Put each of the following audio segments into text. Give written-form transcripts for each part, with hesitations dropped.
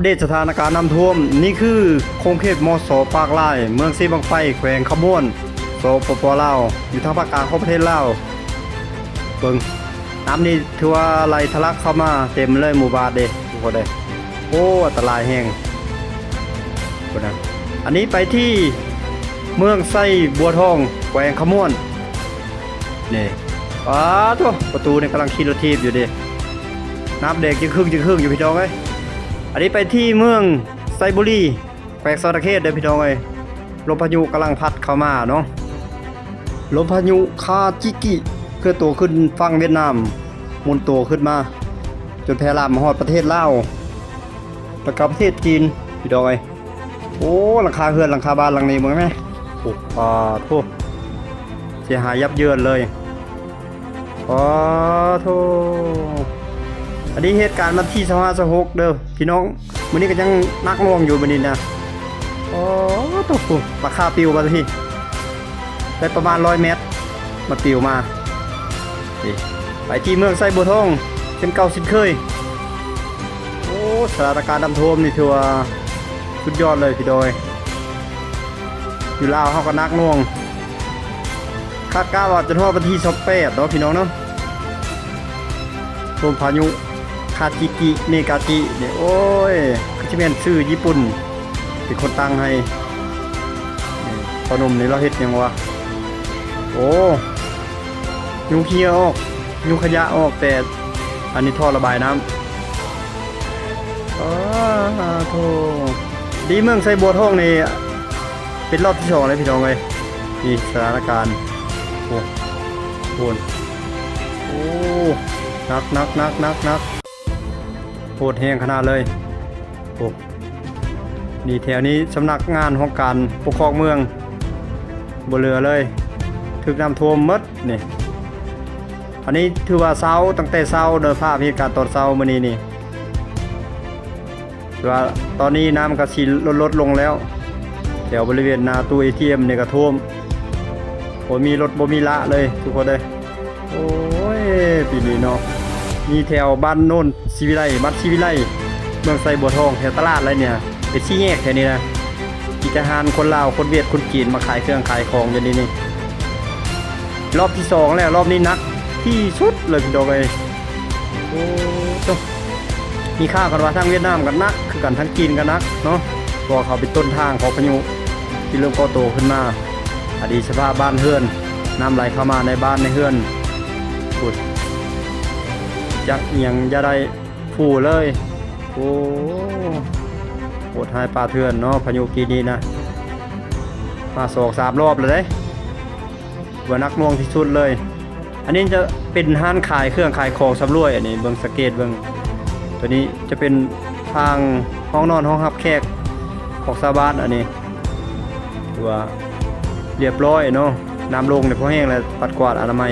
เดตสถานการณ์น้ำท่วมนี่คือคงเขตมสปากลายเมืองซีบังไฟแขวงขมวนสปปลาวอยู่ทางภาคกลางของประเทศลาวเบิ่งน้ำนี่ถือว่าไหลทะลักเข้ามาเต็มเลยหมู่บ้านเด้ทุกคนเด้โอ้อันตรายแฮงคนนะอันนี้ไปที่เมืองไส้บัวทองแขวงขมวนนี่ตัวประตูนี่กำลังขี่รถทีบอยู่ดิน้ำเด็กจึงครึ่งอยู่พี่น้องเอ้ยอันนี้ไปที่เมืองไซบุรีแขวงสระเขตเด้อพี่น้องเอ้ยลมพายุกำลังพัดเข้ามาเนาะลมพายุคาจิกิเคลื่อนตัวขึ้นฝั่งเวียดนามหมุนตัวขึ้นมาจนแพร่ลามมาฮอดประเทศลาวแล้วก็ประเทศจีนพี่น้องเอ้ยโอ้หลังคาเฮือนหลังคาบ้านหลังนี้มึงไหมโอ้โทษเสียหายยับเยินเลยโทษอันนี้เหตุการณ์วันที่25-26เด้อพี่น้องมื้อนี้ก็ยังนักลวงอยู่มื้อนี้นะตกราคาปิวมาทีได้ประมาณ100 เมตรมาปิวมาไปที่เมืองไซบัวทองเป็นเก่าสินเคยโอ้สถานการณ์น้ำท่วมนี่ถือว่าสุดยอดเลยพี่ดอยอยู่ลาวเฮาก็นักลวงคาดการณ์ว่าจะทอดวันที่28เนาะพี่น้องเนาะลมพายุคาจิกิเนกาจิเนี่ยโอ้ยคือจะเป็นชื่อญี่ปุ่นเป็นคนตั้งให้ขนมนี่เราเฮ็ดยังวะโอ้ยุงเคียออกยุงขยะออกแต่อันนี้ท่อระบายน้ำโธ่ดีเมืองไซบัวทองนี่เป็นรอบที่2เลยพี่น้องเลยนี่สถานการณ์โอ้นักโหดแห้งขนาดเลยโอ้นี่แถวนี้สำนักงานของการปกครองเมืองบ่เหลือเลยถึกน้ำท่วมหมดนี่อันนี้ถือว่าเช้าตั้งแต่เช้าเดินภาพเหตุการณ์ตอนเช้ามื้อนี้นี่ถือว่าตอนนี้น้ำก็สิลดลงแล้วแถวบริเวณหน้าตู้ ATM นี่ก็ท่วมบ่มีรถบ่มีละเลยทุกคนเลยโอ้ยปีนี้เนาะมีแถวบ้านโน่นศิวิไลบ้านศิวิไลเมืองไซบัวทองแถวตลาดอะไรเนี่ยเป็นชี้แยกแถวนี้นะกิจการคนลาวคนเวียดคนจีนมาขายเครื่องขายของอย่างนี้นี่รอบที่2แล้วรอบนี้นักที่สุดเลยพี่น้องเอ้ยโอ้มีข่าวกันว่าทางเวียดนามกันนักคือกันทั้งจีนกันนักเนาะเพราะเขาเป็นต้นทางของพายุที่เริ่มก่อตัวขึ้นมาอดีตสภาพบ้านเฮือนน้ำไหลเข้ามาในบ้านในเฮือนปุดจักเอียงจะได้ฟูเลยโอ้โหดหายปลาเถื่อนเนาะพายุกีนี้นะมา2-3 รอบเลยว่านักน่วงที่สุดเลยอันนี้จะเป็นห้านขายเครื่องขายของสำรวยอันนี้เบิ่งสเกตเบิ่งตัวนี้จะเป็นทางห้องนอนห้องรับแขกของชาวบ้านอันนี้ว่าเรียบร้อยเนาะน้ำลงเนี่ยพอแห้งแล้วปัดกวาดอนามัย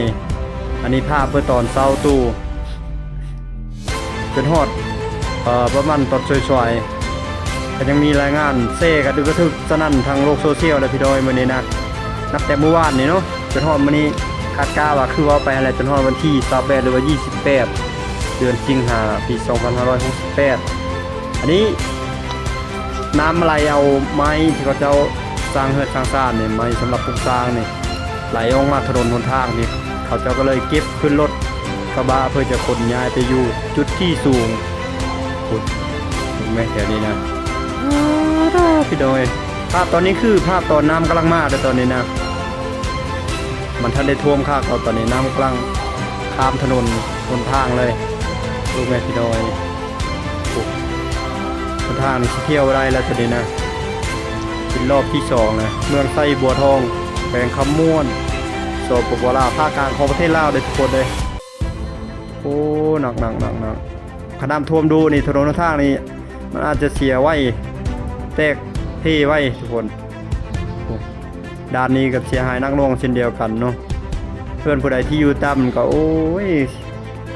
อันนี้ภาพเพื่อตอนเช้าตู้เป็นฮอดประมาณตอนสวยๆก็ยังมีรายงานเซ่กระดึกกระทึกสนั่นทางโลกโซเชียลเลยพี่ดอยมื้อนี้นะนับแต่เมื่อวานนี่เนาะจนฮอดมื้อนี้คาดการณ์ว่าคือว่าไปอะไรจนฮอดวันที่28หรือว่า28เดือนสิงหาคมปี2568อันนี้น้ำไหลเอาไม้ที่เขาเจ้าสร้างเฮือนสร้างซ่านนี่ไม้สำหรับปลูกสร้างนี่ไหลออกมาถนนหนทางนี่เขาเจ้าก็เลยเก็บขึ้นรถกระบะเพื่อจะขนย้ายไปอยู่จุดที่สูงขุดแม่แถวนี้นะพี่ดอยภาพตอนนี้คือภาพตอนน้ำกำลังมาแต่ตอนนี้นะมันทันได้ท่วมข้างเราตอนนี้น้ำกำลังข้ามถนนบนทางเลยลูกแม่พี่ดอยบนทางนี่เที่ยวได้แล้วตอนนี้นะเป็นรอบที่2นะเมืองไซบัวทองแขวงคำม่วนสปปลาวภาคกลางของประเทศลาวได้ทุกคนเลยโอ้หนักขนาดท่วมดูนี่ถนนทางนี่มันอาจจะเสียไว้แตกเทไว้ทุกคนด้านนี้กับเสียหายนักลงเช่นเดียวกันเนาะเพื่อนผู้ใดที่อยู่ต่ำก็โอ้ย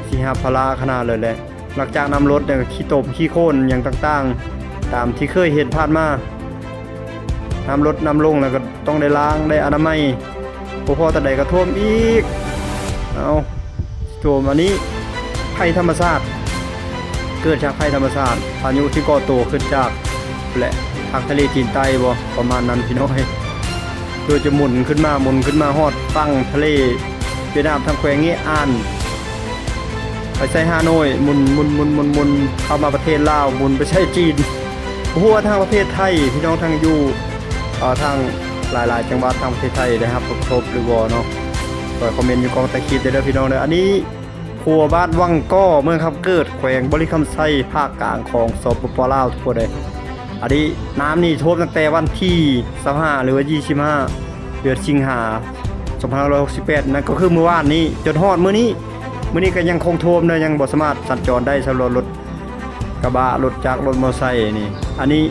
สิหาภาระขนาดเลยแหละหลังจากนำรถเนี่ยขี้ตมขี้โค่นอย่างต่างๆตามที่เคยเห็นผ่านมานำรถนำลงแล้วก็ต้องได้ล้างได้อนามัยพอแต่ใดก็ท่วมอีกเอาท่วมอันนี้ภัยธรรมชาติ เกิดจากภัยธรรมชาติพายุที่ก่อตัวขึ้นจากและทางทะเลจีนใต้บ่ประมาณนั้นพี่น้องโดยจะหมุนขึ้นมาฮอดฝั่งทะเลเวียดนามทางแขวงงี้อ่านไปใช้ฮานอยหมุนเข้ามาประเทศลาวหมุนไปใช้จีนหัวทางประเทศไทยพี่น้องทางอยู่ทางหลายๆจังหวัดทางประเทศไทยนะครับครบหรือบ่เนาะก็คอมเมนต์อยู่กองตะคิดเด้อพี่น้องเด้ออันนี้ครัวบ้านวังก้อเมืองคำเกิดแขวงบริคำไซภาคกลางของสปป.ลาวทุกคนเลยอันนี้น้ำนี่ท่วมตั้งแต่วันที่25หรือว่า25เดือนสิงหา2568นั่นก็คือเมื่อวานนี้จนฮอดมื้อนี้ก็ยังคงท่วมเลยยังบ่สามารถสัญจรได้สำหรับรถกระบะรถจักรรถมอเตอร์ไซค์นี่อันนี้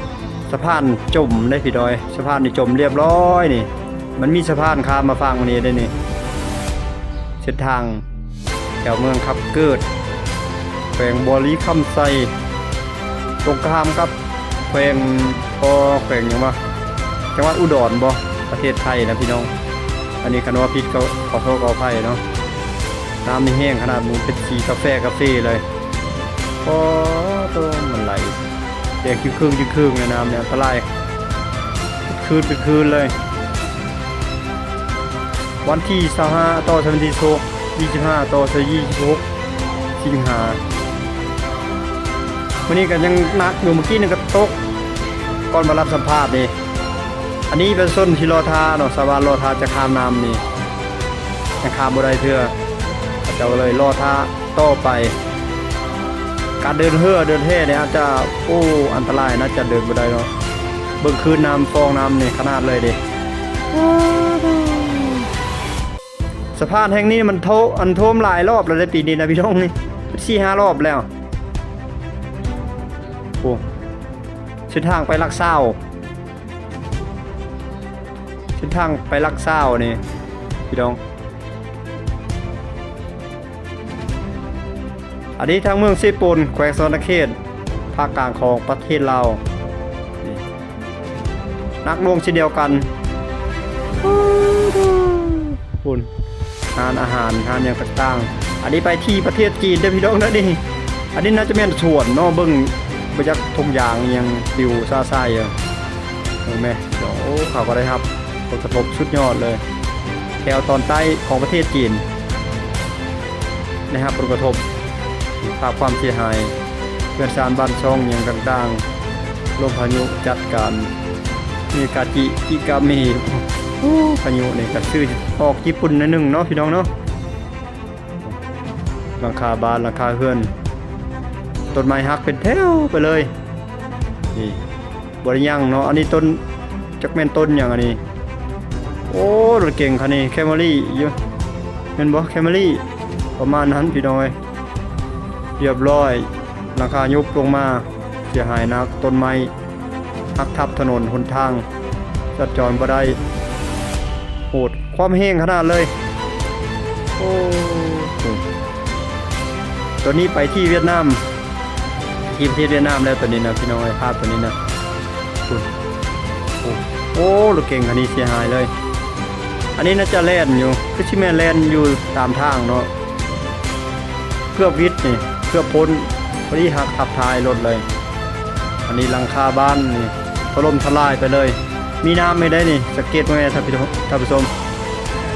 สะพานจมได้พี่ดอยสะพานนี่จมเรียบร้อยนี่มันมีสะพานข้ามมาฝั่งนี้ได้นี่เส้นทางแถวเมืองขับเกิดแขวงบริคำไซตรงข้ามกับแขวงแขวงหยังวะจังหวัดอุดรบ่ประเทศไทยนะพี่น้องอันนี้คันว่าผิดก็ขอโทษขออภัยเนาะน้ำนี่แห้งขนาดมูเป็นสีกาแฟเลยพอตัวมันไหลแดงครึ่งในน้ำเนี่ยอันตรายเป็นคืนเลยวันที่25ต่อ25ต่อ26สิงหาวันนี้ก็ยังนักอยู่เมื่อกี้นึงก็ตกก่อนมารับสัมภาษณ์นี่อันนี้เป็นส้นที่รอทาเนาะสะพานรอทาจะข้ามน้ำนี่ยังข้ามบ่ได้เทื่อจะเลยรอทาต่อไปการเดินเท่เนี่ยอาจจะอันตรายนะจะเดินบ่ได้เนาะเบิ่งคืนน้ำฟองน้ำนี่ขนาดเลยดิสะพานแห่งนี้มันท่วมหลายรอบแล้วในปีนี้นะพี่น้องนี่ 4-5 รอบแล้วโอ้เส้นทางไปลักเศร้านี่พี่น้องอันนี้ทางเมืองเซปนแขวงสวรรณเขตภาคกลางของประเทศลาวนักลงเช่นเดียวกันคุณทานอาหารทานอย่างต่างๆอันนี้ไปที่ประเทศจีนเด้อพี่น้องนะดิอันนี้น่าจะเป็นสวนเนาะเบิ่งบรรยากาศทุ่งยางยังปิวซ่าๆอยู่เห็นไหมเดี๋ยวเขาก็ได้ครับผลกระทบสุดยอดเลยแถวตอนใต้ของประเทศจีนนะครับผลกระทบภาพความเสียหายเพื่อนซานบ้านช่องอย่างต่างๆลมพายุจัดการมีกาจิกาเมพายุนี่ก็ชื่อออกญี่ปุ่นนิดนึงเนาะพี่น้องเนาะหลังคาบ้านหลังคาเรือนต้นไม้หักเป็นแถวไปเลยนี่บริยังเนาะอันนี้ต้นจักแม่นต้นอย่างอันนี้โอ้รถเก่งคันนี้แคมรี่อยู่เป็นบ่แคมรี่ประมาณนั้นพี่น้อยเรียบร้อยหลังคายุบลงมาเสียหายนักต้นไม้หักทับถนนหนทางสัญจรบ่ได้โหดความแห้งขนาดเลยโอ้ตัวนี้ไปที่เวียดนามที่ประเทศเวียดนามแล้วตัวนี้นะพี่น้องภาพตัวนี้นะโอ้รถเก่งคันนี้เสียหายเลยอันนี้น่าจะแล่นอยู่คือชิแม่แล่นอยู่ตามทางเนาะเกือบวิทย์นี่เกือบพ้นพอดีหักทับท้ายรถเลยอันนี้หลังคาบ้านนี่ถล่มทลายไปเลยมีน้ำไม่ได้นี่สังเกตว่าไงท่านผู้ชม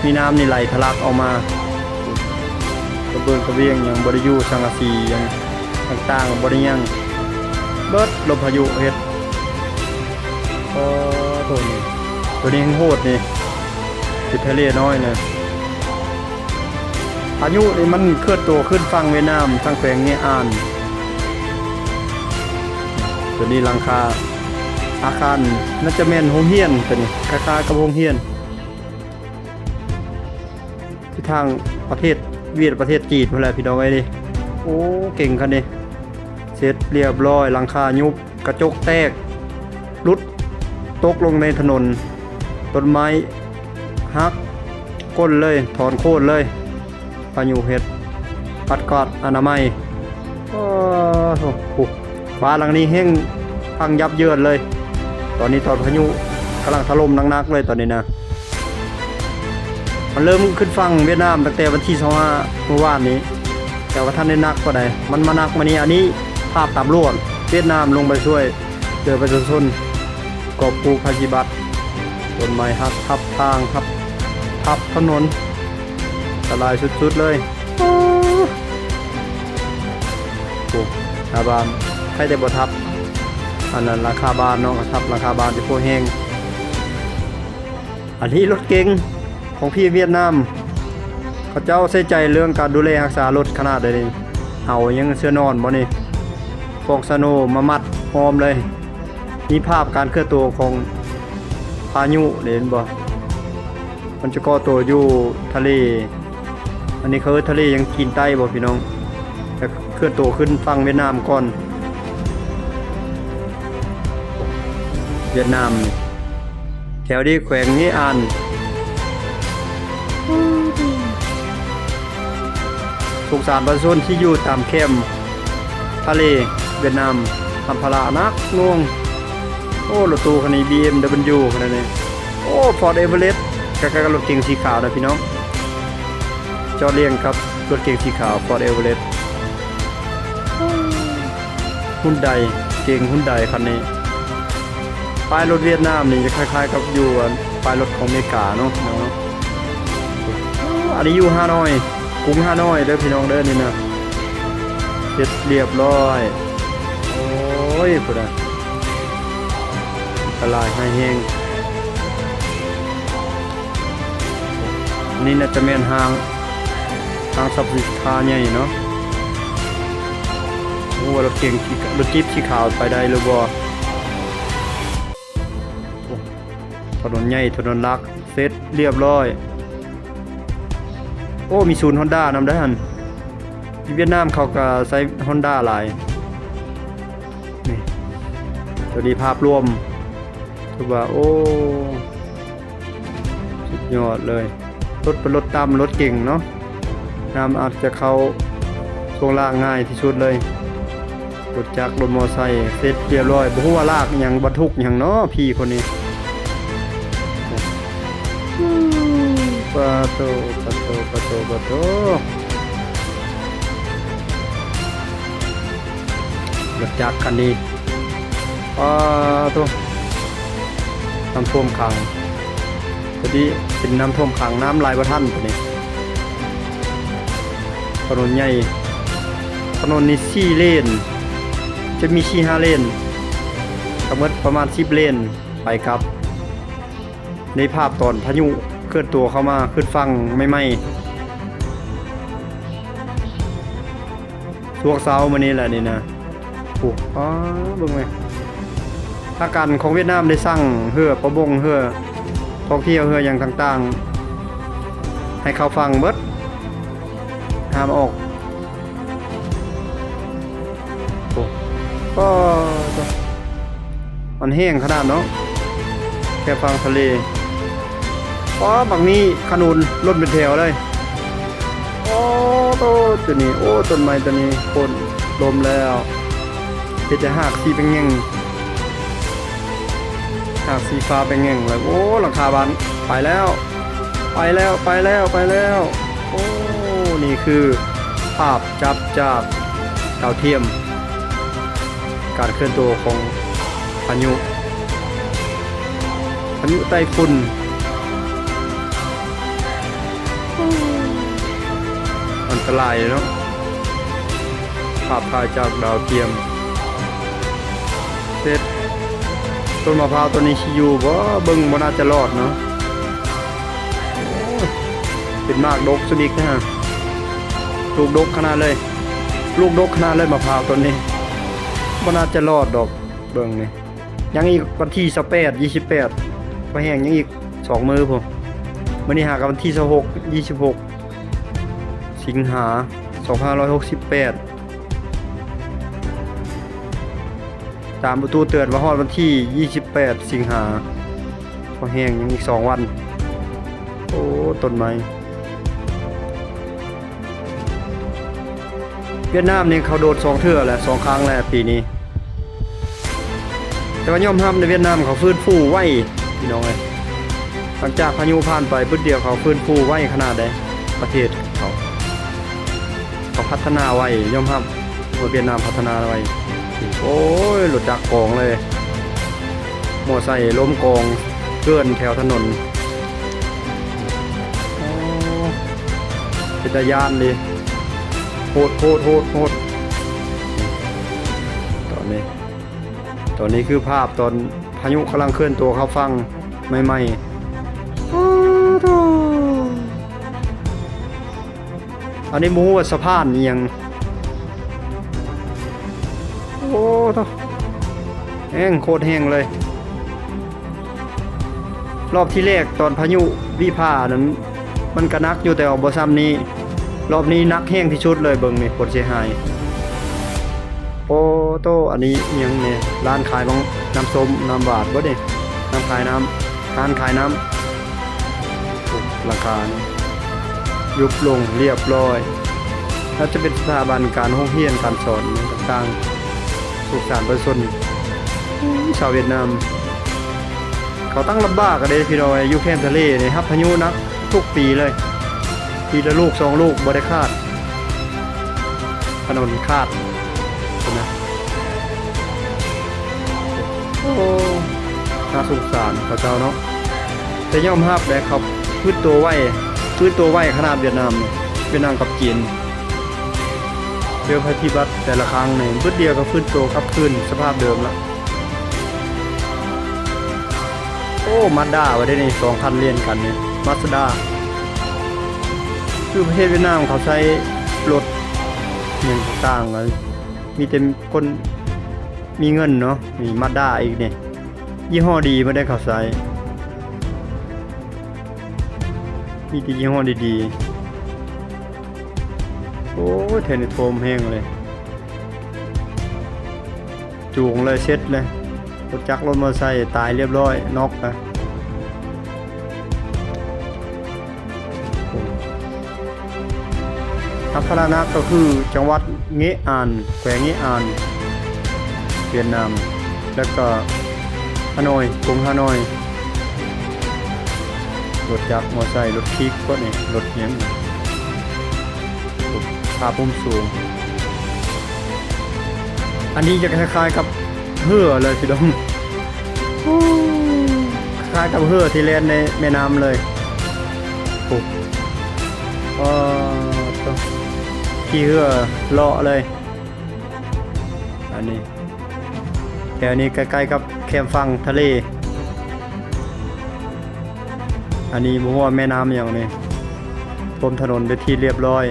มีน้ำนี่ไหลทะลักออกมากระเบื้องกระเวียงอย่างบริยูสังกะสีอย่างต่างๆบริยังเบิดลมพายุเฮ็ดตัวนี้โหดนี่ติดทะเลน้อยเลยพายุนี่มันเคลื่อนตัวขึ้นฝั่งเวียดนามทางแขวงนี้อ่านตัวนี้หลังคาอาคารน่าจะแม่นโรงเรียนตัวนี้คล้ายๆกับโรงเรียนที่ทางประเทศประเทศจีนพุ่นแหละพี่น้องไว้ดิโอ้เก่งคันนี้เสร็จเรียบร้อยหลังคายุบกระจกแตกรุดตกลงในถนนต้นไม้หักก้นเลยถอนโค่นเลยพายุเห็ดปัดกอดอนามัยโอ้โหบ้านหลังนี้แห้งพังยับเยินเลยตอนนี้ตอนพายุกำลังถล่มหนักๆเลยตอนนี้นะมันเริ่มขึ้นฝั่งเวียดนามตั้งแต่วันที่25เมื่อวานนี้แต่ว่าท่านได้นักก็ได้มันมานักมานี้อันนี้ ภาพตามรวดเวียดนามลงไปช่วยเจอประชาชนกอบกู้ภัยพิบัติต้นไม้หักทับทางทับถนนอันตรายสุดๆเลยโอ้หาบ้านใครได้บ่ทับอันนั้นราคาบ้านเนาะทับราคาบ้านที่พวกแห้งอันนี้รถเก๋งของพี่เวียดนามเขาเจ้าใส่ใจเรื่องการดูแลรักษารถขนาดใดนี่เอายังเสื้อนอนบ่นี่ฟอกสโนมามัดหอมเลยมีภาพการเคลื่อนตัวของพายุเห็นบ่มันจะก่อตัวอยู่ทะเลอันนี้คือทะเลยังกินใต้บ่พี่น้องแต่เคลื่อนตัวขึ้นฝั่งเวียดนามก่อนเวียดนามแถวที่แขวงนี้อ่านสงสารประชาชนที่อยู่ตามแคมป์ทะเลเวียดนามทำภาระนักน่วงโอ้รถตู้คันนี้ BMW คันนี้โอ้ Ford Everest กับรถเก๋งสีขาวนะพี่น้องจอเรียงครับรถเก๋งสีขาว Ford Everest หุ่นใดเก่งหุ่นใดคันนี้ป้ายรถเวียดนามนี่จะคล้ายๆกับอยู่ป้ายรถของอเมริกาเนาะอันนี้อยู่ฮานอยกรุงฮานอยเด้อพี่น้องเด้อนี่นะเสร็จเรียบร้อยโอ้ยพุ่นน่ะอันตรายให้แห้งนี่น่าจะแม่นห้างสับสินค้าใหญ่เนาะโอ้รถเก๋งรถจิ๊บสีขาวไปได้หรือบ่ถนนใหญ่ถนนลักเสร็จเรียบร้อยโอ้มีศูนย์ Honda นำได้หั่นที่เวียดนามเขาก็ใช้ Honda หลายนี่ตัวนี้ภาพรวมถือว่าโอ้สุดยอดเลยรถเป็นรถดำรถเก่งเนาะน้ำอาจจะเข้าช่วงล่างง่ายที่สุดเลยรถจักรรถมอไซค์เสร็จเรียบร้อยบ่ฮู้ว่าลากหยังบรรทุกหยังเนาะพี่คนนี้ปะโตรถจักรคันนี้ตัวน้ำท่วมขังตัวนี้เป็นน้ำท่วมขังน้ำลายบ่ทันตัวนี้ถนนใหญ่ถนนนี้4เลนจะมี4-5เลนทั้งหมดประมาณ10เลนไปครับในภาพตอนพายุเคลื่อนตัวเข้ามาขึ้นฝั่งไม่ช่วงเช้ามื้อนี้แหละนี่นะโอ้เบิ่งไหมถ้าการของเวียดนามได้สร้างเรือประมงเรือท่องเที่ยวเรืออย่างต่างๆให้เข้าฝั่งเบิดห้ามออกโอ้ก็มันแห้งขนาดเนาะแค่ฝั่งทะเลบางนี้ขนุนรถเป็นแถวเลยโอ้ตัวนี้โอ้ต้นไม้ตัวนี้โค่นลมแล้วเฮ็ดจะหักสีเป็นแง่งหักสีฟ้าเป็นแง่งเลยโอ้หลังคาบ้านไปแล้วโอ้นี่คือภาพจับจากดาวเทียมการเคลื่อนตัวของพายุไต้ฝุ่นอันตรายเนาะภาพถ่ายจากดาวเทียมเสร็จต้นมะพร้าวตัวนี้ชิอยู่บ่เบิ่งบ่น่าจะรอดเนาะเป็นมากดกสุดอีกนะฮะลูกดกขนาดเลยมะพร้าวต้นนี้บ่น่าจะรอดดอกเบิ่งนี่ยังอีกวันที่28 28พอแห้งยังอีก2มื้อพุ่นมื้อนี้หากับวันที่26 สิงหา2568ตามประตูเตือนว่าฮอดวันที่28สิงหาพอแห้งยังอีก2วันโอ้ต้นไม้เวียดนามนี่เขาโดด2เทื่อแล้ว2ครั้งแล้วปีนี้แต่ว่ายอมรับในเวียดนามเขาฟื้นฟูไวพี่น้องเอ้ยหลังจากพายุผ่านไปปึ๊ดเดียวเขาฟื้นฟูไวขนาดใดประเทศเขาพัฒนาไวย่อมรับว่าเวียดนามพัฒนาไว โอ้ยหลุดจากกองเลยมอไซค์ล้มกองเกินแถวถนนโอ้เป็นตายานดิโหดตอนนี้คือภาพตอนพายุกำลังเคลื่อนตัวเข้าฝั่งใหม่ๆโอ้โธ่อันนี้มูว่าสะพานนี่ยังโอ้โธ่แห้งโคตรแห้งเลย รอบที่แรกตอนพายุวิภานั้นมันก็นักอยู่แต่ออกบ่ซ้ำนี้รอบนี้นักแห้งที่สุดเลยเบิ่งนี่ผลเสียหายโอ้โตอันนี้ยังเนี่ยร้านขายของน้ำส้มน้ำบาดบ่เด้น้ำขายน้ำร้านขายน้ำราคายุบลงเรียบร้อยแล้วจะเป็นสถาบันการห้องเรียนการสอนต่างๆสุขสันต์ประชาชนชาวเวียดนามเขาตั้งลำบากกันเลยพี่น้อยอยู่แคมป์ทะเลนี่ครับพายุนักทุกปีเลยปีละลูก2ลูกบ่ได้คาดถนนคาดนะโอ้น่าสงสารเขาเจ้าเนาะแต่ยอมรับแหละเขาพื้นตัวไว้ขนาดเวียดนามกับจีนเรือภัยพิบัติแต่ละครั้งเนี่ยบึ้ดเดียวก็ฟื้นตัวกลับคืนสภาพเดิมละโอ้มาด้าไว้ได้นี่2คันเรียนกันเนี่ยมาสด้าคือประเทศเวียดนามเขาใช้รถอย่างต่างกันมีแต่คนมีเงินเนาะมีมาด้าอีกเนี่ยยี่ห้อดีไม่ได้เขาใช้มีแต่ยี่ห้อดีๆโอ้เทนนิโทมแห้งเลยจูงเลยเช็ดเลยรถจักรรถมอเตอร์ไซค์ตายเรียบร้อยน็อกนะทัพพรานักก็คือจังหวัดเงอานแขวงเงอานเวียดนามแล้วก็ฮานอยกรุงฮานอยรถจักรมอเตอร์ไซค์รถคิกก็นี่รถเนี้ยภาพมุมสูงอันนี้จะคล้ายๆกับเหือเลยพี่น้องคล้ายกับเหือที่เล่นในแม่น้ำเลยปุ๊บขี่เหือเลาะเลยอันนี้แถวนี้ใกล้ๆกับแคมป์ฟังทะเลอันนี้บ่ฮู้ว่าแม่น้ำอย่างนี้ท่วมถนนไปที่เรียบร้อย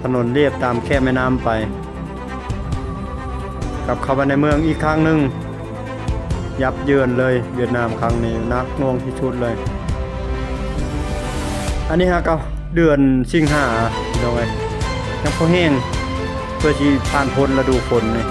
ถนนเรียบตามแคบแม่น้ำไปกลับเข้ามาในเมืองอีกครั้งหนึ่งยับเยินเลยเวียดนามครั้งนี้นักหน่วงที่สุดเลยอันนี้ฮะก็เดือนสิงหาพี่น้องเอ้ยยังพอแห้งเพื่อที่ผ่านพ้นฤดูฝนนี่